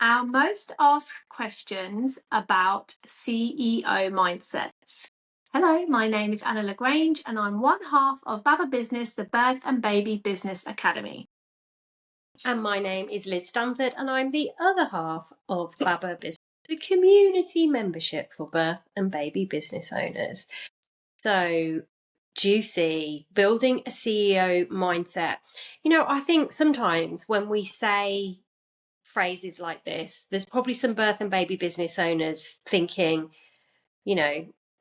Our most asked questions about CEO mindsets. Hello, my name is Anna Lagrange and I'm one half of Baba Business, the Birth and Baby Business Academy. And my name is Liz Stamford and I'm the other half of Baba Business, the community membership for birth and baby business owners. So juicy, building a CEO mindset. I think sometimes when we say phrases like this, there's probably some birth and baby business owners thinking,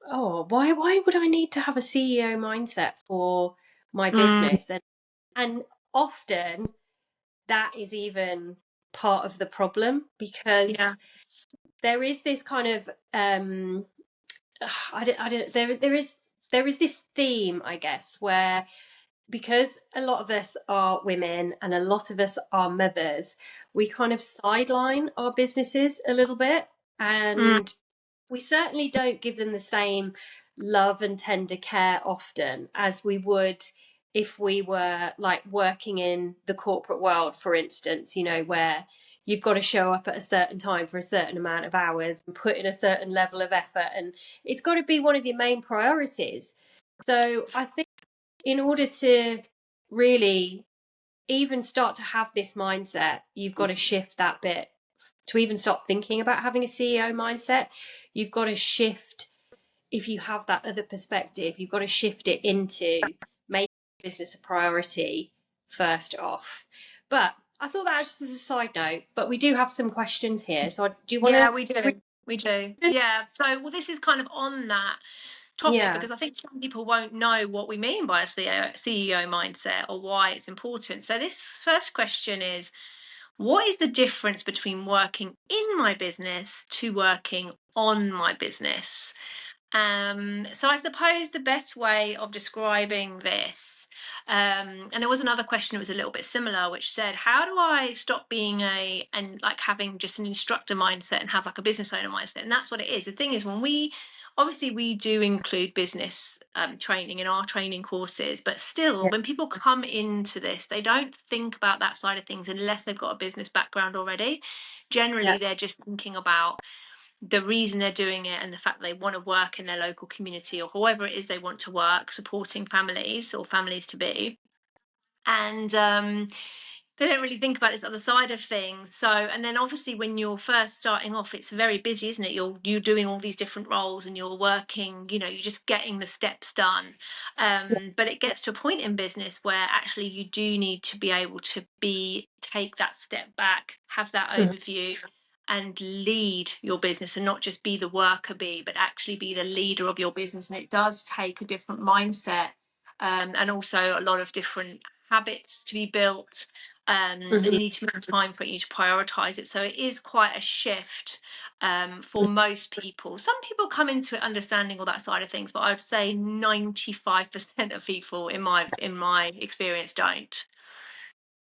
oh, why would I need to have a CEO mindset for my business? And often that is even part of the problem, because there is this kind of there is this theme, I guess, where, because a lot of us are women and a lot of us are mothers, we kind of sideline our businesses a little bit, and we certainly don't give them the same love and tender care often as we would if we were like working in the corporate world, for instance, where you've got to show up at a certain time for a certain amount of hours and put in a certain level of effort, and it's got to be one of your main priorities. So I think in order to really even start to have this mindset, you've got to shift that bit. To even start thinking about having a CEO mindset, you've got to shift. If you have that other perspective, you've got to shift it into making business a priority first off. But I thought that was just as a side note, but we do have some questions here. So do you want to? Yeah, we do. Yeah. So, well, this is kind of on that topic, because I think some people won't know what we mean by a CEO mindset or why it's important. So this first question is, what is the difference between working in my business to working on my business? So I suppose the best way of describing this, and there was another question that was a little bit similar, which said, how do I stop being having just an instructor mindset and have like a business owner mindset? And that's what it is. The thing is, when we do include business training in our training courses, but still, when people come into this, they don't think about that side of things unless they've got a business background already. Generally, they're just thinking about the reason they're doing it and the fact that they want to work in their local community or however it is they want to work, supporting families or families to be. And they don't really think about this other side of things. So, and then obviously when you're first starting off, it's very busy, isn't it? You're doing all these different roles and you're working, you're just getting the steps done. But it gets to a point in business where actually you do need to be able to take that step back, have that overview, and lead your business, and not just be the worker bee, but actually be the leader of your business. And it does take a different mindset, and also a lot of different habits to be built. And you need to make time for it, you need to prioritize it. So it is quite a shift for most people. Some people come into it understanding all that side of things, but I'd say 95% of people in my experience don't.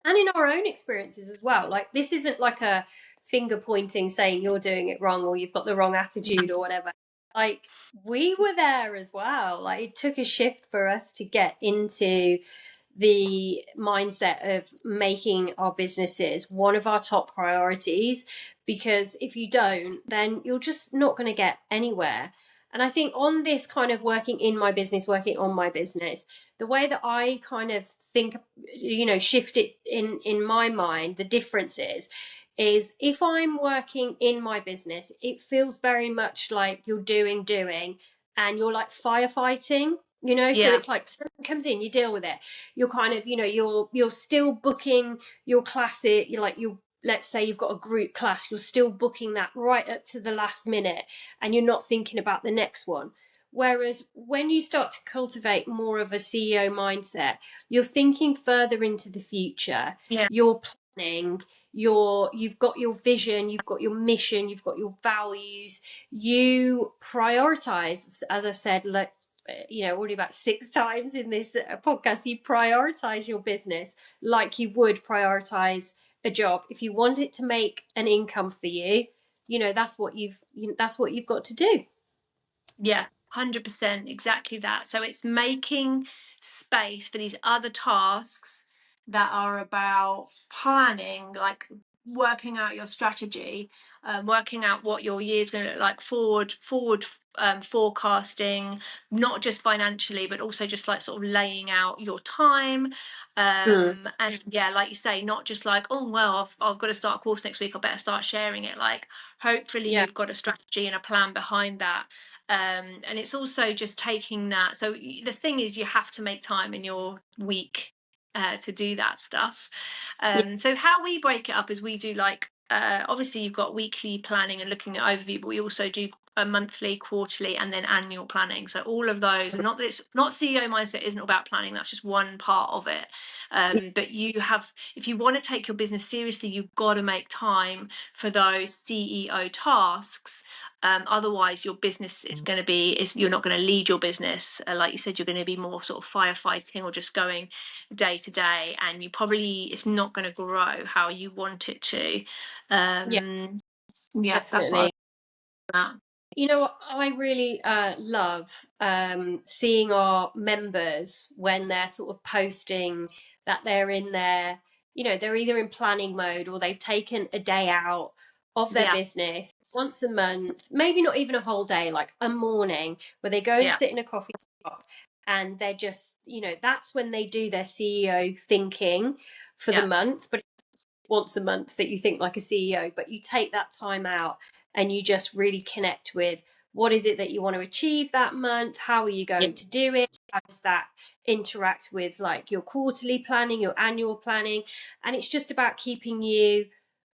And in our own experiences as well. Like, this isn't like a finger pointing saying you're doing it wrong or you've got the wrong attitude or whatever. Like, we were there as well. Like, it took a shift for us to get into the mindset of making our businesses one of our top priorities, because if you don't, then you're just not going to get anywhere. And I think on this kind of working in my business, working on my business, the way that I kind of think, shift it in my mind, the difference is if I'm working in my business, it feels very much like you're doing, and you're like firefighting, so it's like something comes in, you deal with it. You're kind of, you're still booking your classic, let's say you've got a group class, you're still booking that right up to the last minute and you're not thinking about the next one. Whereas when you start to cultivate more of a CEO mindset, you're thinking further into the future. You're planning, you've got your vision, you've got your mission, you've got your values. You prioritize, as I've said, like, already about 6 times in this podcast, you prioritize your business like you would prioritize a job. If you want it to make an income for you, that's what you've got to do. 100%, exactly that. So it's making space for these other tasks that are about planning, like working out your strategy, working out what your year's going to look like, forward forecasting, not just financially, but also just like sort of laying out your time. And yeah, like you say, not just like, oh well, I've got to start a course next week, I better start sharing it. Like, hopefully Yeah. you've got a strategy and a plan behind that. And it's also just taking that. So the thing is, you have to make time in your week to do that stuff. Yeah. So how we break it up is we do like, obviously you've got weekly planning and looking at overview, but we also do a monthly, quarterly, and then annual planning. So all of those, and not that it's not CEO mindset isn't about planning, that's just one part of it. But you have, if you want to take your business seriously, you've got to make time for those CEO tasks. Otherwise your business is going to be, you're not going to lead your business. Like you said, you're going to be more sort of firefighting or just going day to day, and you probably, it's not going to grow how you want it to. Yeah, Yeah, that's what definitely. I You know what I really love seeing our members when they're sort of posting that they're in their, you know, they're either in planning mode or they've taken a day out of their yeah, business once a month, maybe not even a whole day, like a morning where they go and yeah, sit in a coffee shop and they're just, you know, that's when they do their CEO thinking for the yeah, month. But once a month that you think like a CEO, but you take that time out and you just really connect with what is it that you want to achieve that month? How are you yeah. going to do it? How does that interact with like your quarterly planning, your annual planning? And it's just about keeping you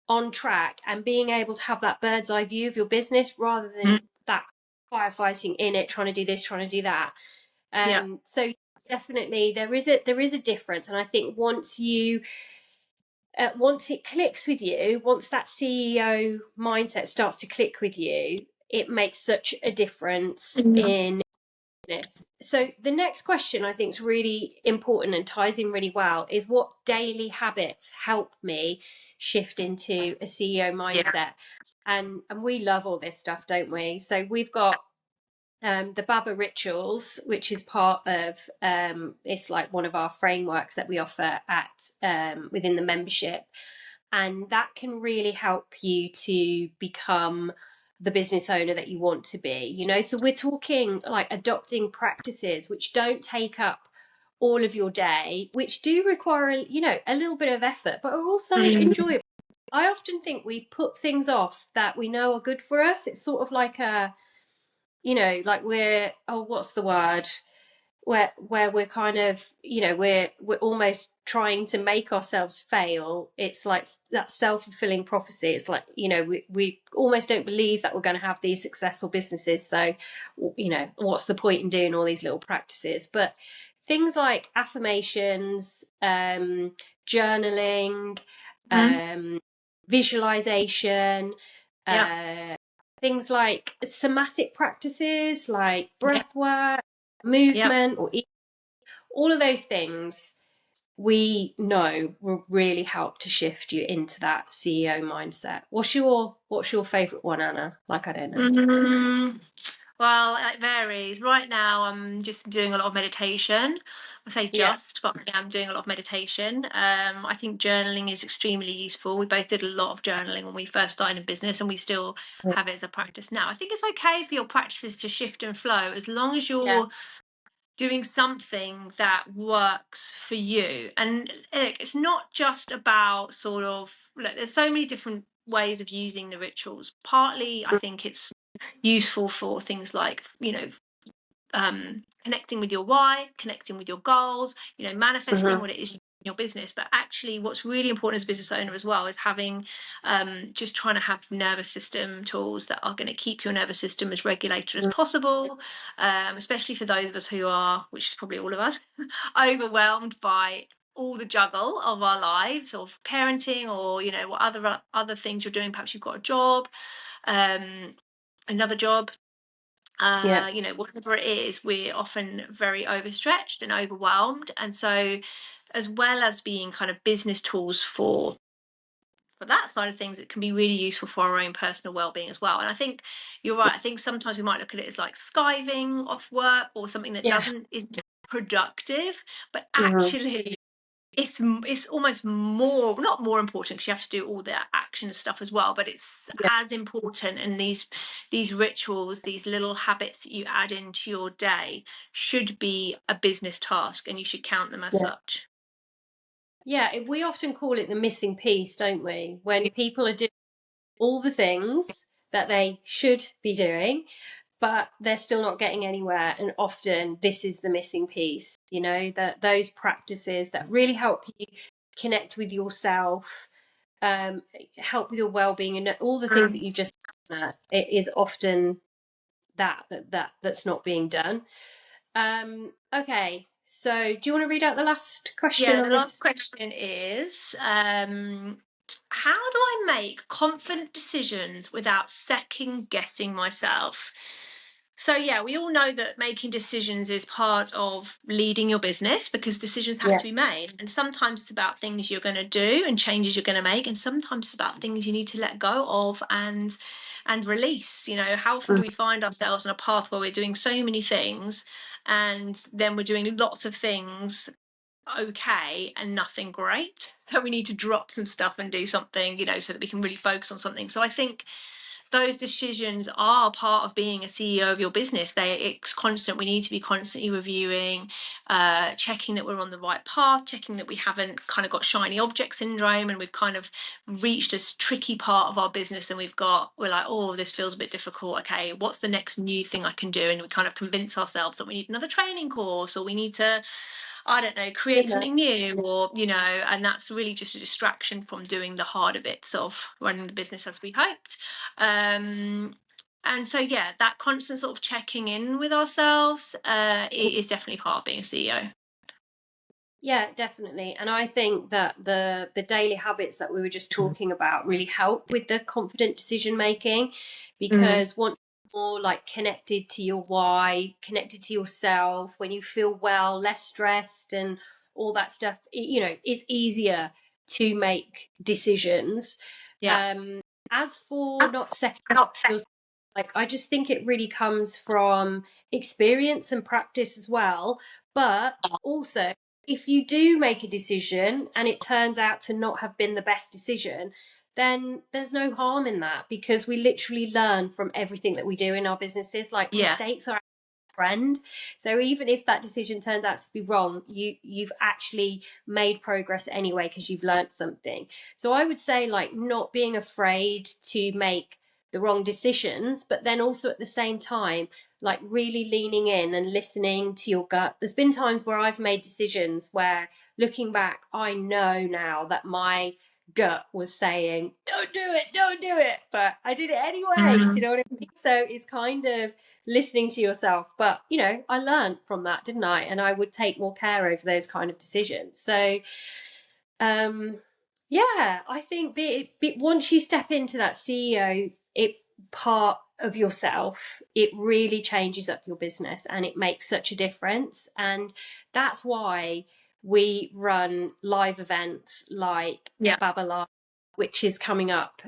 on track and being able to have that bird's eye view of your business rather than Mm, that firefighting in it, trying to do this, trying to do that. yeah. So definitely there is a difference, and I think once it clicks with you, once that CEO mindset starts to click with you, it makes such a difference Mm. in this. So the next question I think is really important and ties in really well is what daily habits help me shift into a CEO Yeah. mindset? And we love all this stuff, don't we? So we've got the Baba Rituals, which is part of it's like one of our frameworks that we offer at within the membership, and that can really help you to become the business owner that you want to be. You know, so we're talking like adopting practices which don't take up all of your day, which do require you know a little bit of effort, but are also Mm. enjoyable. I often think we put things off that we know are good for us. It's sort of like a, you know, like we're, oh, what's the word, where we're kind of, you know, we're almost trying to make ourselves fail. It's like that self-fulfilling prophecy. It's like, you know, we almost don't believe that we're going to have these successful businesses, so you know, what's the point in doing all these little practices? But things like affirmations, journaling, Mm. visualization, Yeah, uh things like somatic practices like yeah, breath work, yeah. movement, or all of those things we know will really help to shift you into that CEO mindset. What's your favorite one, Anna? Like, I don't know. Mm. Well, it varies. Right now, I'm just doing a lot of meditation. I say Yeah. just, but I am doing a lot of meditation. I think journaling is extremely useful. We both did a lot of journaling when we first started in business, and we still have it as a practice now. I think it's okay for your practices to shift and flow as long as Yeah. you're doing something that works for you. And it's not just about sort of, look, there's so many different ways of using the rituals. Partly, I think it's useful for things like, you know, connecting with your why, connecting with your goals, you know, manifesting Mm-hmm. what it is in your business. But actually, what's really important as a business owner as well is having, just trying to have nervous system tools that are going to keep your nervous system as regulated as possible, especially for those of us who are, which is probably all of us, overwhelmed by all the juggle of our lives, of parenting, or you know what other things you're doing. Perhaps you've got a job, um, another job, Yeah. you know, whatever it is, we're often very overstretched and overwhelmed. And so, as well as being kind of business tools for that side of things, it can be really useful for our own personal well-being as well. And I think you're right. I think sometimes we might look at it as like skiving off work or something that Yeah. doesn't isn't productive, but Mm-hmm. actually it's almost more, not more important, because you have to do all the action stuff as well, but it's Yeah. as important. And these rituals, these little habits that you add into your day should be a business task, and you should count them as Yeah. such. Yeah, we often call it the missing piece, don't we? When people are doing all the things that they should be doing, but they're still not getting anywhere. And often this is the missing piece, that those practices that really help you connect with yourself, help with your well-being, and all the things that you've just said, it is often that's not being done. Okay, so do you want to read out the last question Yeah, on the last this? question is, how do I make confident decisions without second guessing myself? So yeah, we all know that making decisions is part of leading your business, because decisions have Yeah. to be made. And sometimes it's about things you're going to do and changes you're going to make, and sometimes it's about things you need to let go of and release. How often do we find ourselves on a path where we're doing so many things, and then we're doing lots of things okay and nothing great, so we need to drop some stuff and do something, so that we can really focus on something. So I think those decisions are part of being a CEO of your business. It's constant. We need to be constantly reviewing, checking that we're on the right path, checking that we haven't kind of got shiny object syndrome, and we've kind of reached this tricky part of our business, and we're like, oh, this feels a bit difficult. Okay, what's the next new thing I can do? And we kind of convince ourselves that we need another training course, or we need to, I don't know, create Yeah. something new, or, and that's really just a distraction from doing the harder bits of running the business as we hoped. And so, yeah, that constant sort of checking in with ourselves is definitely part of being a CEO. Yeah, definitely. And I think that the daily habits that we were just talking about really help with the confident decision making, because once you're more like connected to your why, connected to yourself, when you feel well, less stressed and all that stuff, it's easier to make decisions. Yeah. As for not second yourself, like I just think it really comes from experience and practice as well. But also, if you do make a decision and it turns out to not have been the best decision, then there's no harm in that, because we literally learn from everything that we do in our businesses. Like, Yeah. mistakes are our friend. So even if that decision turns out to be wrong, you've actually made progress anyway, because you've learned something. So I would say, like, not being afraid to make the wrong decisions, but then also at the same time, like, really leaning in and listening to your gut. There's been times where I've made decisions where, looking back, I know now that my gut was saying, don't do it, but I did it anyway. Do you know what I mean? So it's kind of listening to yourself. But I learned from that, didn't I? And I would take more care over those kind of decisions. So yeah, I think once you step into that CEO part of yourself, it really changes up your business, and it makes such a difference. And that's why we run live events like Yeah. Baba Live, which is coming up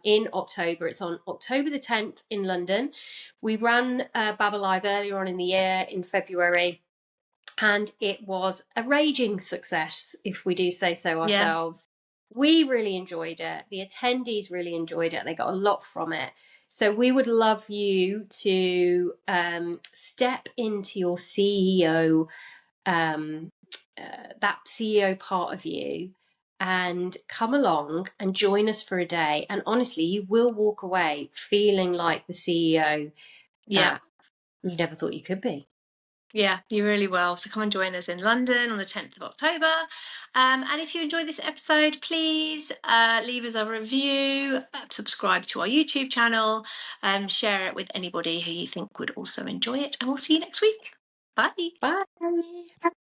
in October. It's on October the 10th in London. We ran Baba Live earlier on in the year in February, and it was a raging success, if we do say so Yeah. ourselves. We really enjoyed it. The attendees really enjoyed it. They got a lot from it. So we would love you to step into your CEO, that CEO part of you, and come along and join us for a day. And honestly, you will walk away feeling like the CEO Yeah. that you never thought you could be. Yeah, you really will. So come and join us in London on the 10th of October. And if you enjoyed this episode, please leave us a review, subscribe to our YouTube channel, share it with anybody who you think would also enjoy it. And we'll see you next week. Bye. Bye.